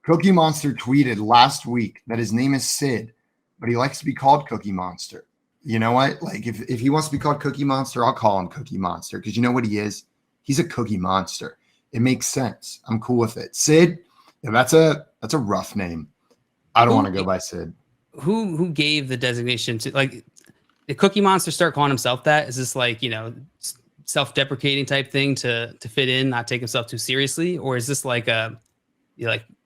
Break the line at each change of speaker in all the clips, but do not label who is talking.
Cookie Monster tweeted last week that his name is Sid, but he likes to be called Cookie Monster. You know what? Like if he wants to be called Cookie Monster, I'll call him Cookie Monster because you know what he is? He's a Cookie Monster. It makes sense. I'm cool with it. Sid, yeah, that's a rough name. I don't want to go by Sid.
Who gave the designation to, like, did Cookie Monster start calling himself that? Is this like, self-deprecating type thing to fit in, not take himself too seriously? Or is this like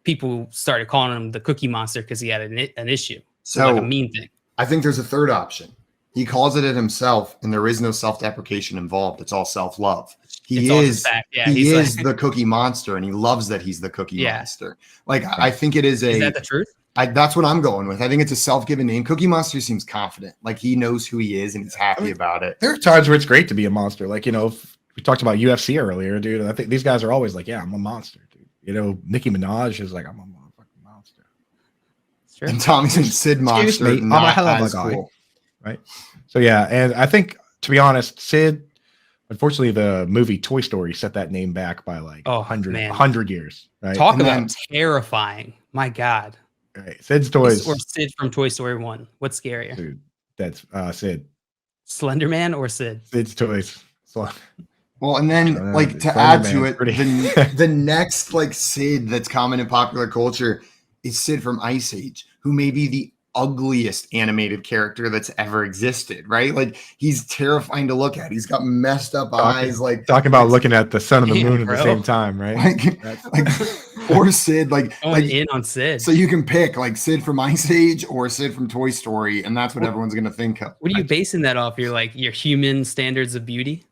people started calling him the Cookie Monster because he had an issue? So like a mean thing.
I think there's a third option. He calls it himself, and there is no self-deprecation involved. It's all self-love. He is the Cookie Monster, and he loves that he's the Cookie Monster. Like, I think it is
Is that the truth?
That's what I'm going with. I think it's a self-given name. Cookie Monster seems confident. Like, he knows who he is, and he's happy about it.
There are times where it's great to be a monster. Like, we talked about UFC earlier, dude. I think these guys are always like, yeah, I'm a monster, dude. Nicki Minaj is like, I'm a motherfucking monster.
Sure.
And Tommy's in Sid Monster.
I'm a hell of a guy. Cool. Right. So yeah, and I think, to be honest, Sid, unfortunately, the movie Toy Story set that name back by like 100 years. Right.
Talk about terrifying. My God.
Right. Sid's toys.
Or Sid from Toy Story 1. What's scarier?
Dude, that's Sid.
Slender Man or Sid?
Sid's toys.
Well, and then to add to it, the next like Sid that's common in popular culture is Sid from Ice Age, who may be the ugliest animated character that's ever existed, right? Like, he's terrifying to look at. He's got messed up eyes. Like,
talking about looking at the sun and the moon at the same time, right?
Or Sid,
in on Sid.
So you can pick like Sid from Ice Age or Sid from Toy Story, and that's what everyone's gonna think of.
What are you basing that off? Your human standards of beauty?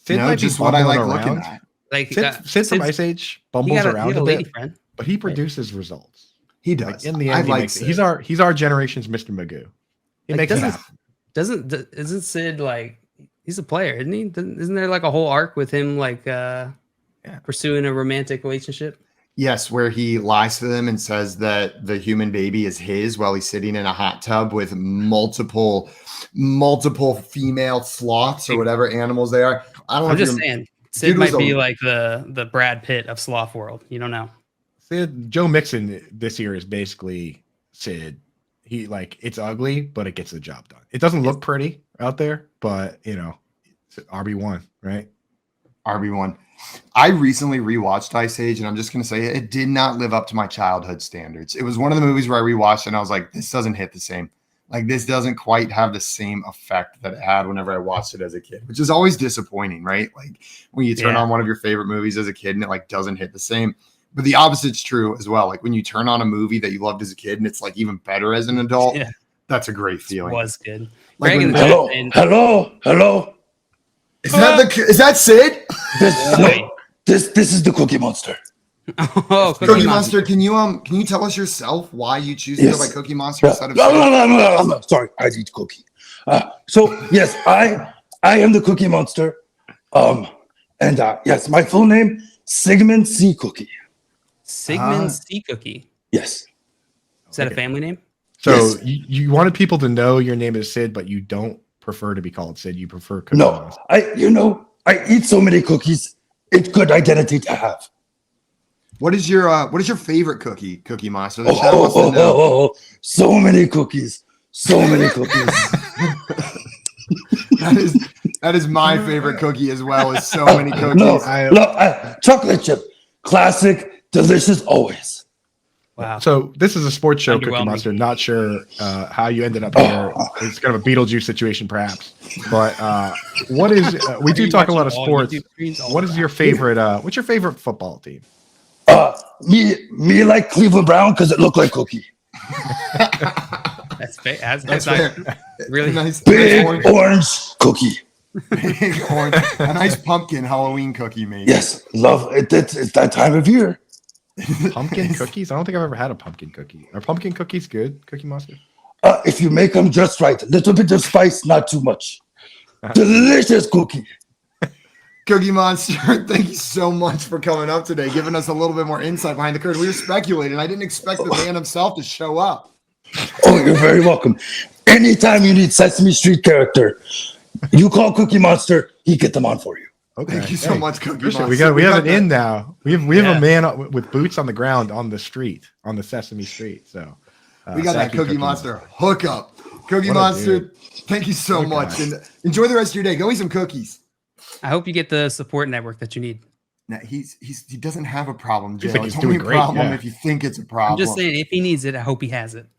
Sid might just what I like looking at.
Like
Sid from Ice Age bumbles around a bit, but he produces results.
He does.
In the end, he's our generation's Mr. Magoo. He makes it happen.
Isn't Sid like, he's a player, isn't he? Isn't there like a whole arc with him pursuing a romantic relationship?
Yes, where he lies to them and says that the human baby is his while he's sitting in a hot tub with multiple female sloths or whatever animals they are.
I'm just saying, Sid might be like the Brad Pitt of sloth world. You don't know.
Joe Mixon this year is basically Sid. He it's ugly, but it gets the job done. It doesn't look pretty out there, but it's RB1, right?
RB1. I recently rewatched Ice Age, and I'm just gonna say it did not live up to my childhood standards. It was one of the movies where I rewatched and I was like, this doesn't hit the same. Like, this doesn't quite have the same effect that it had whenever I watched it as a kid, which is always disappointing, right? Like, when you turn on one of your favorite movies as a kid and it doesn't hit the same. But the opposite's true as well. Like, when you turn on a movie that you loved as a kid and it's even better as an adult, that's a great feeling.
It was good.
Hello.
Is that Sid?
This is the Cookie Monster.
Oh,
Cookie Monster. Can you tell us yourself why you choose to go by Cookie Monster instead of
No. Sorry, I eat cookie. So yes, I am the Cookie Monster. Yes, my full name, Sigmund C. Cookie.
Sigmund C. Cookie.
Yes.
Is that a family name?
So you wanted people to know your name is Sid, but you don't prefer to be called Sid. You prefer Cookie Monster.
I eat so many cookies. It's good identity to have.
What is your favorite Cookie Monster?
So many cookies. So many cookies.
That is my favorite cookie as well. Is so many cookies.
Chocolate chip, classic, delicious, always.
Wow.
So this is a sports show, Cookie Monster. Not sure how you ended up here. It's kind of a Beetlejuice situation, perhaps. But what is? We do talk a lot of sports. What is your favorite? What's your favorite football team?
Me like Cleveland Brown because it looked like cookie.
That's fair. That's fair. Really
nice.
Big orange cookie.
Big orange. A nice pumpkin Halloween cookie, maybe.
Yes, love it. It's that time of year.
Pumpkin cookies? I don't think I've ever had a pumpkin cookie. Are pumpkin cookies good, Cookie Monster?
If you make them just right, a little bit of spice, not too much. Delicious cookie.
Cookie Monster, thank you so much for coming up today, giving us a little bit more insight behind the curtain. We were speculating. I didn't expect the man himself to show up.
Oh, you're very welcome. Anytime you need Sesame Street character, you call Cookie Monster, he get them on for you.
Okay.
Thank you so much, Cookie Monster.
We have an in now. We have a man with boots on the ground on the street, on the Sesame Street. So
we got that Cookie Monster hookup. Cookie Monster, thank you so much, and enjoy the rest of your day. Go eat some cookies.
I hope you get the support network that you need.
Now, he doesn't have a problem, Joe.
Like
it's only a problem if you think it's a problem.
I'm just saying, if he needs it, I hope he has it.